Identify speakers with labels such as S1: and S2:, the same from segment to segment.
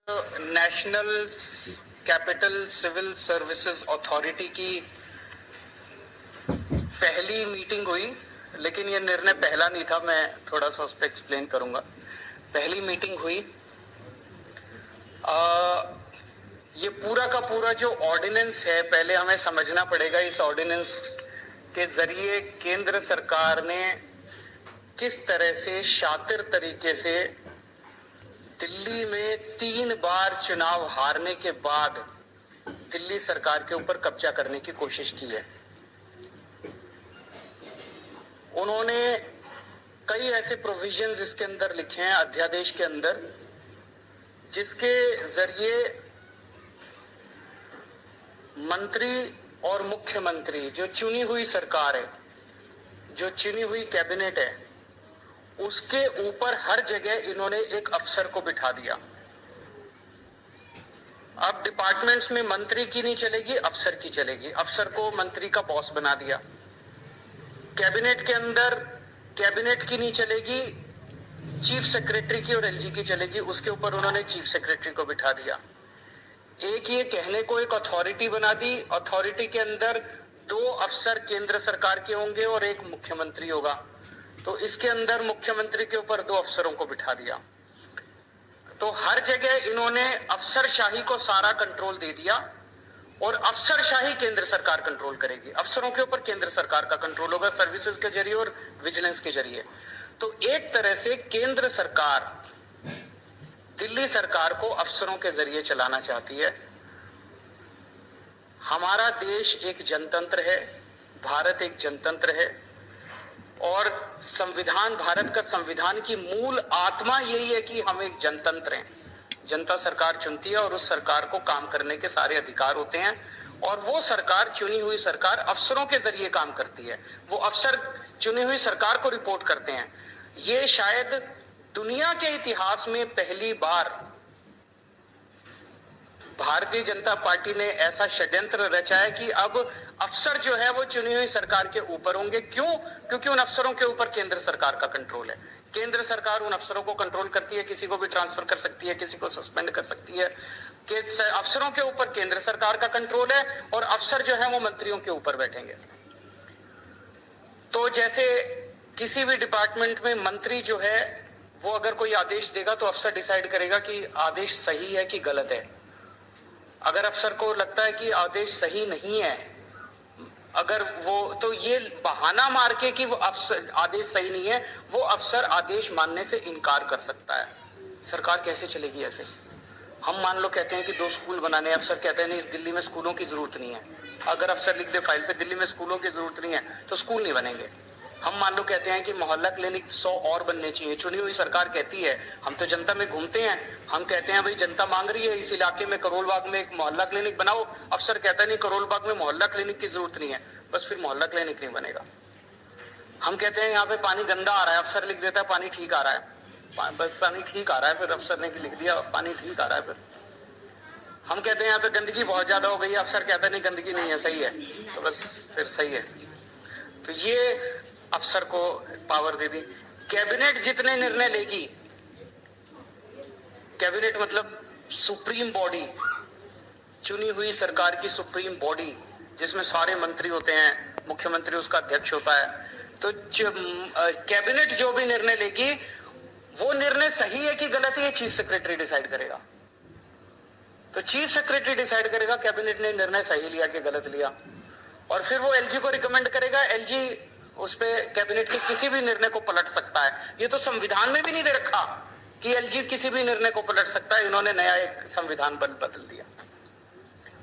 S1: National capital civil services authority की पहली meeting हुई, लेकिन ये निर्णय पहला नहीं था। मैं थोड़ा सा उस पर एक्सप्लेन करूंगा। पहली मीटिंग हुई, ये पूरा का पूरा जो ऑर्डिनेंस है, पहले हमें समझना पड़ेगा इस ऑर्डिनेंस के जरिए केंद्र सरकार ने किस तरह से शातिर तरीके से दिल्ली में 3 बार चुनाव हारने के बाद दिल्ली सरकार के ऊपर कब्जा करने की कोशिश की है। उन्होंने कई ऐसे प्रोविजंस इसके अंदर लिखे हैं, अध्यादेश के अंदर, जिसके जरिए मंत्री और मुख्यमंत्री, जो चुनी हुई सरकार है, जो चुनी हुई कैबिनेट है, उसके ऊपर हर जगह इन्होंने एक अफसर को बिठा दिया। अब डिपार्टमेंट्स में मंत्री की नहीं चलेगी, अफसर की चलेगी। अफसर को मंत्री का बॉस बना दिया। कैबिनेट के अंदर कैबिनेट की नहीं चलेगी, चीफ सेक्रेटरी की और एलजी की चलेगी। उसके ऊपर उन्होंने चीफ सेक्रेटरी को बिठा दिया। एक ये कहने को एक अथॉरिटी बना दी। अथॉरिटी के अंदर 2 अफसर केंद्र सरकार के होंगे और एक मुख्यमंत्री होगा। तो इसके अंदर मुख्यमंत्री के ऊपर 2 अफसरों को बिठा दिया। तो हर जगह इन्होंने अफसरशाही को सारा कंट्रोल दे दिया और अफसरशाही केंद्र सरकार कंट्रोल करेगी। अफसरों के ऊपर केंद्र सरकार का कंट्रोल होगा, सर्विसेज के जरिए और विजिलेंस के जरिए। तो एक तरह से केंद्र सरकार दिल्ली सरकार को अफसरों के जरिए चलाना चाहती है। हमारा देश एक जनतंत्र है, भारत एक जनतंत्र है, और संविधान, भारत का संविधान की मूल आत्मा यही है कि हम एक जनतंत्र हैं। जनता सरकार चुनती है और उस सरकार को काम करने के सारे अधिकार होते हैं, और वो सरकार, चुनी हुई सरकार, अफसरों के जरिए काम करती है। वो अफसर चुनी हुई सरकार को रिपोर्ट करते हैं। ये शायद दुनिया के इतिहास में पहली बार भारतीय जनता पार्टी ने ऐसा षड्यंत्र रचा है कि अब अफसर जो है वो चुनी हुई सरकार के ऊपर होंगे। क्यों? क्योंकि उन अफसरों के ऊपर केंद्र सरकार का कंट्रोल है। केंद्र सरकार उन अफसरों को कंट्रोल करती है, किसी को भी ट्रांसफर कर सकती है, किसी को सस्पेंड कर सकती है। कि अफसरों के ऊपर केंद्र सरकार का कंट्रोल है और अफसर जो है वो मंत्रियों के ऊपर बैठेंगे। तो जैसे किसी भी डिपार्टमेंट में मंत्री जो है वो अगर कोई आदेश देगा तो अफसर डिसाइड करेगा कि आदेश सही है कि गलत है। अगर अफसर को लगता है कि आदेश सही नहीं है, अगर वो, तो ये बहाना मार के कि वो अफसर आदेश सही नहीं है, वो अफसर आदेश मानने से इनकार कर सकता है। सरकार कैसे चलेगी ऐसे? हम मान लो कहते हैं कि 2 स्कूल बनाने, अफसर कहते हैं नहीं, इस दिल्ली में स्कूलों की जरूरत नहीं है। अगर अफसर लिख दे फाइल पे दिल्ली में स्कूलों की जरूरत नहीं है, तो स्कूल नहीं बनेंगे। हम मान लो कहते हैं कि मोहल्ला क्लिनिक 100 और बनने चाहिए। चुनी हुई सरकार कहती है, हम तो जनता में घूमते हैं, हम कहते हैं भाई जनता मांग रही है, इस इलाके में करोल बाग में एक मोहल्ला क्लिनिक बनाओ। अफसर कहता है नहीं, करोल बाग में मोहल्ला क्लिनिक की जरूरत नहीं है, बस फिर मोहल्ला क्लिनिक नहीं बनेगा। हम कहते हैं यहाँ पे पानी गंदा आ रहा है, अफसर लिख देता है पानी ठीक आ रहा है, पानी ठीक आ रहा है, फिर अफसर ने लिख दिया पानी ठीक आ रहा है। फिर हम कहते हैं यहाँ पे गंदगी बहुत ज्यादा हो गई है, अफसर कहता है नहीं गंदगी नहीं है, सही है, तो बस फिर सही है। तो ये अफसर को पावर दे दी। कैबिनेट जितने निर्णय लेगी, कैबिनेट मतलब सुप्रीम बॉडी, चुनी हुई सरकार की सुप्रीम बॉडी, जिसमें सारे मंत्री होते हैं, मुख्यमंत्री उसका अध्यक्ष होता है। तो कैबिनेट जो भी निर्णय लेगी, वो निर्णय सही है कि गलत है, ये चीफ सेक्रेटरी डिसाइड करेगा। तो चीफ सेक्रेटरी डिसाइड करेगा कैबिनेट ने निर्णय सही लिया कि गलत लिया, और फिर वो एलजी को रिकमेंड करेगा। एलजी उस पे कैबिनेट के किसी भी निर्णय को पलट सकता है। ये तो संविधान में भी नहीं दे रखा कि एलजी किसी भी निर्णय को पलट सकता है। इन्होंने नया एक संविधान बदल दिया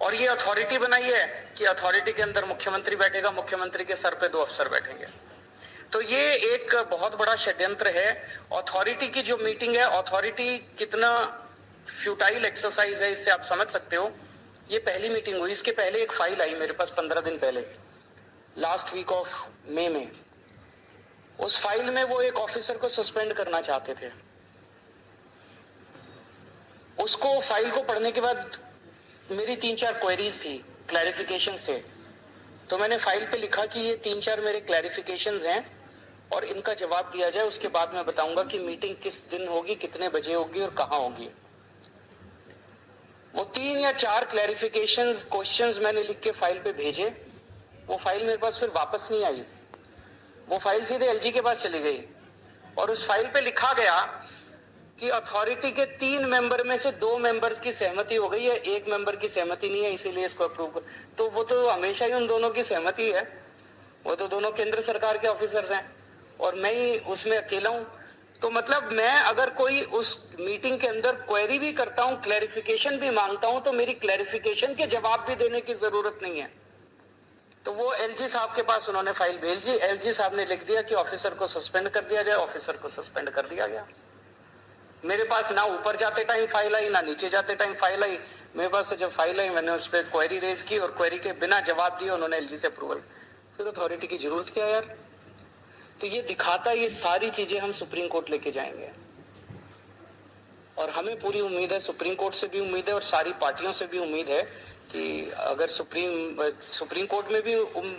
S1: और ये अथॉरिटी बनाई है कि अथॉरिटी के अंदर मुख्यमंत्री बैठेगा, मुख्यमंत्री के सर पे 2 अफसर बैठेंगे। तो ये एक बहुत बड़ा षड्यंत्र है। अथॉरिटी की जो मीटिंग है, अथॉरिटी कितना फ्यूटाइल एक्सरसाइज है, इससे आप समझ सकते हो। ये पहली मीटिंग हुई। इसके पहले एक फाइल आई मेरे पास 15 दिन पहले, लास्ट वीक ऑफ मई में। उस फाइल में वो एक ऑफिसर को सस्पेंड करना चाहते थे। उसको फाइल को पढ़ने के बाद मेरी 3-4 क्वेरीज थी, क्लैरिफिकेशंस थे। तो मैंने फाइल पे लिखा कि ये 3-4 मेरे क्लैरिफिकेशंस हैं और इनका जवाब दिया जाए। उसके बाद मैं बताऊंगा कि मीटिंग किस दिन होगी, कितने बजे होगी और कहाँ होगी। 3 या 4 क्लैरिफिकेशंस क्वेश्चंस मैंने लिख के फाइल पे भेजे। वो फाइल मेरे पास फिर वापस नहीं आई, वो फाइल सीधे एलजी के पास चली गई और उस फाइल पे लिखा गया कि अथॉरिटी के 3 मेंबर में से 2 मेंबर्स की सहमति हो गई है, 1 मेंबर की सहमति नहीं है, इसीलिए इसको अप्रूव। तो वो तो हमेशा ही उन दोनों की सहमति है, वो तो दोनों केंद्र सरकार के ऑफिसर्स हैं और मैं ही उसमें अकेला हूं। तो मतलब मैं अगर कोई उस मीटिंग के अंदर क्वेरी भी करता हूं, क्लैरिफिकेशन भी मांगता हूं, तो मेरी क्लैरिफिकेशन के जवाब भी देने की जरूरत नहीं है। तो वो एलजी साहब के पास उन्होंने फाइल भेजी, एलजी साहब ने लिख दिया कि ऑफिसर को सस्पेंड कर दिया जाए, ऑफिसर को सस्पेंड कर दिया गया। मेरे पास ना ऊपर जाते टाइम फाइल आई, ना नीचे जाते टाइम फाइल आई। मेरे पास जब फाइल आई मैंने उस पर क्वेरी रेज की और क्वेरी के बिना जवाब दिए उन्होंने एलजी से अप्रूवल। फिर अथॉरिटी की जरूरत क्या यार? तो ये दिखाता, ये सारी चीजें हम सुप्रीम कोर्ट लेके जाएंगे और हमें पूरी उम्मीद है, सुप्रीम कोर्ट से भी उम्मीद है और सारी पार्टियों से भी उम्मीद है कि अगर सुप्रीम कोर्ट में भी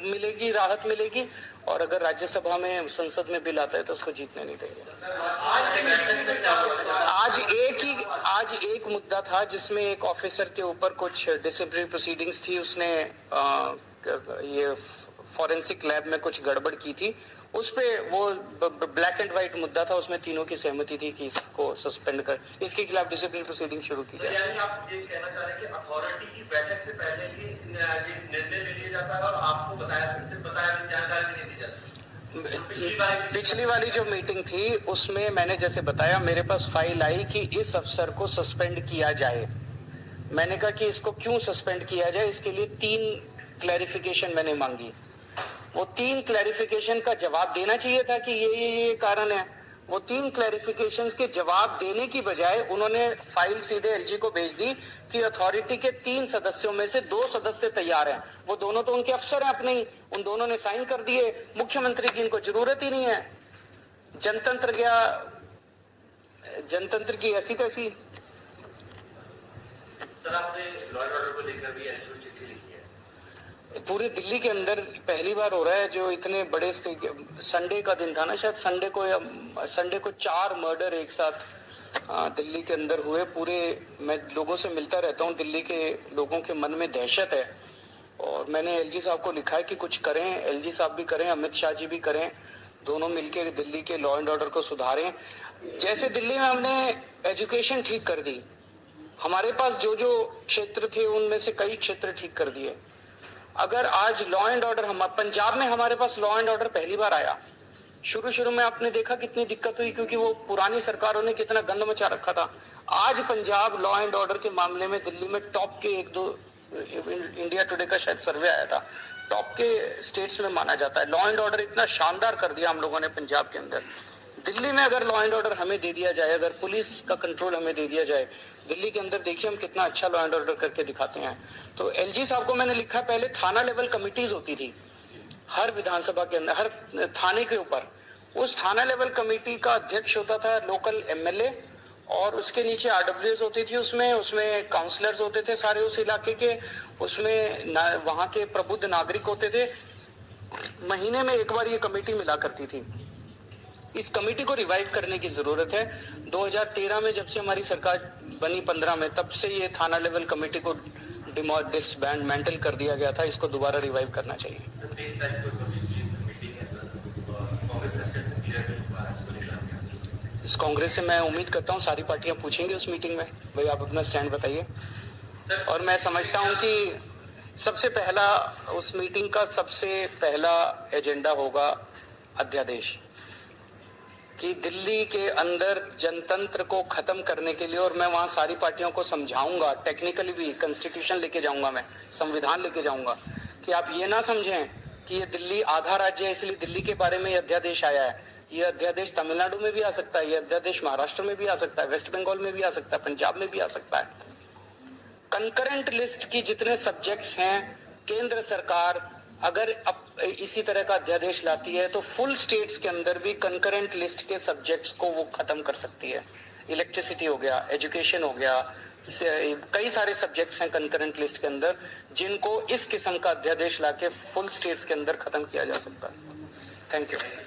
S1: मिलेगी, राहत मिलेगी और अगर राज्यसभा में, संसद में बिल आता है तो उसको जीतने नहीं देंगे। आज एक मुद्दा था जिसमें एक ऑफिसर के ऊपर कुछ डिसिप्लिनरी प्रोसीडिंग्स थी, उसने ये फॉरेंसिक लैब में कुछ गड़बड़ की थी, उस पे वो ब्लैक एंड व्हाइट मुद्दा था, उसमें तीनों की सहमति थी कि इसको सस्पेंड कर, इसके खिलाफ डिसिप्लिनरी प्रोसीडिंग शुरू की जाए।
S2: यानी आप ये कहना चाह रहे हैं कि अथॉरिटी की बैठक से पहले ही निर्णय ले लिया जाता है और आपको बताया, फिर से बताया, जानकारी नहीं दी जाती।
S1: पिछली वाली जो मीटिंग थी उसमें मैंने जैसे बताया, मेरे पास फाइल आई कि इस अफसर को सस्पेंड किया जाए। मैंने कहा कि इसको क्यों सस्पेंड किया जाए, इसके लिए 3 क्लैरिफिकेशन मैंने मांगी। वो 3 क्लैरिफिकेशन का जवाब देना चाहिए था कि ये कारण है। वो 3 क्लैरिफिकेशंस के जवाब देने की बजाय उन्होंने फाइल सीधे एलजी को भेज दी कि अथॉरिटी के 3 सदस्यों में से 2 सदस्य तैयार हैं। वो दोनों तो उनके अफसर हैं अपने ही, उन दोनों ने साइन कर दिए, मुख्यमंत्री की इनको जरूरत ही नहीं है। जनतंत्र गया, जनतंत्र की ऐसी तैसी।
S2: सर आपने लॉ एंड ऑर्डर को लेकर भी चिट्ठी लिखी है।
S1: पूरे दिल्ली के अंदर पहली बार हो रहा है जो इतने बड़े, संडे का दिन था ना शायद, संडे को 4 मर्डर एक साथ दिल्ली के अंदर हुए। पूरे, मैं लोगों से मिलता रहता हूँ, दिल्ली के लोगों के मन में दहशत है और मैंने एलजी साहब को लिखा है कि कुछ करें, एलजी साहब भी करें, अमित शाह जी भी करें, दोनों मिलकर दिल्ली के लॉ एंड ऑर्डर को सुधारें। जैसे दिल्ली में हमने एजुकेशन ठीक कर दी, हमारे पास जो जो क्षेत्र थे उनमें से कई क्षेत्र ठीक कर दिए। अगर आज लॉ एंड ऑर्डर, हम पंजाब में हमारे पास लॉ एंड ऑर्डर पहली बार आया, शुरू में आपने देखा कितनी दिक्कत हुई क्योंकि वो पुरानी सरकारों ने कितना गंद मचा रखा था। आज पंजाब लॉ एंड ऑर्डर के मामले में दिल्ली में टॉप के 1-2, इंडिया टुडे का शायद सर्वे आया था, टॉप के स्टेट्स में माना जाता है। लॉ एंड ऑर्डर इतना शानदार कर दिया हम लोगों ने पंजाब के अंदर। दिल्ली में अगर लॉ एंड ऑर्डर हमें दे दिया जाए, अगर पुलिस का कंट्रोल हमें दे दिया जाए, दिल्ली के अंदर देखिए हम कितना अच्छा लॉ एंड ऑर्डर करके दिखाते हैं। तो एलजी साहब को मैंने लिखा, पहले थाना लेवल कमिटीज होती थी हर विधानसभा के अंदर, हर थाने के ऊपर। उस थाना लेवल कमेटी का अध्यक्ष होता था लोकल एमएलए और उसके नीचे आरडब्ल्यूएस होती थी, उसमें काउंसलर्स होते थे सारे उस इलाके के, उसमें वहां के प्रबुद्ध नागरिक होते थे। महीने में एक बार ये कमेटी मिला करती थी। इस कमेटी को रिवाइव करने की जरूरत है। 2013 में जब से हमारी सरकार बनी 15 में, तब से ये थाना लेवल कमेटी को डिसबैंडल कर दिया गया था, इसको दोबारा रिवाइव करना चाहिए। इस कांग्रेस से मैं उम्मीद करता हूँ सारी पार्टियां पूछेंगी उस मीटिंग में, भाई आप अपना स्टैंड बताइए। और मैं समझता हूँ कि सबसे पहला उस मीटिंग का सबसे पहला एजेंडा होगा अध्यादेश, कि दिल्ली के अंदर जनतंत्र को खत्म करने के लिए, और मैं वहां सारी पार्टियों को समझाऊंगा, टेक्निकली भी कॉन्स्टिट्यूशन लेके जाऊंगा, मैं संविधान लेके जाऊंगा, कि आप ये ना समझें कि ये दिल्ली आधा राज्य है इसलिए दिल्ली के बारे में ये अध्यादेश आया है। ये अध्यादेश तमिलनाडु में भी आ सकता है, ये अध्यादेश महाराष्ट्र में भी आ सकता है, वेस्ट बंगाल में भी आ सकता है, पंजाब में भी आ सकता है। कंकरेंट लिस्ट की जितने सब्जेक्ट्स हैं, केंद्र सरकार अगर इसी तरह का अध्यादेश लाती है तो फुल स्टेट्स के अंदर भी कंकरेंट लिस्ट के सब्जेक्ट्स को वो खत्म कर सकती है। इलेक्ट्रिसिटी हो गया, एजुकेशन हो गया, कई सारे सब्जेक्ट्स हैं कंकरेंट लिस्ट के अंदर जिनको इस किस्म का अध्यादेश लाके फुल स्टेट्स के अंदर खत्म किया जा सकता है। Thank you.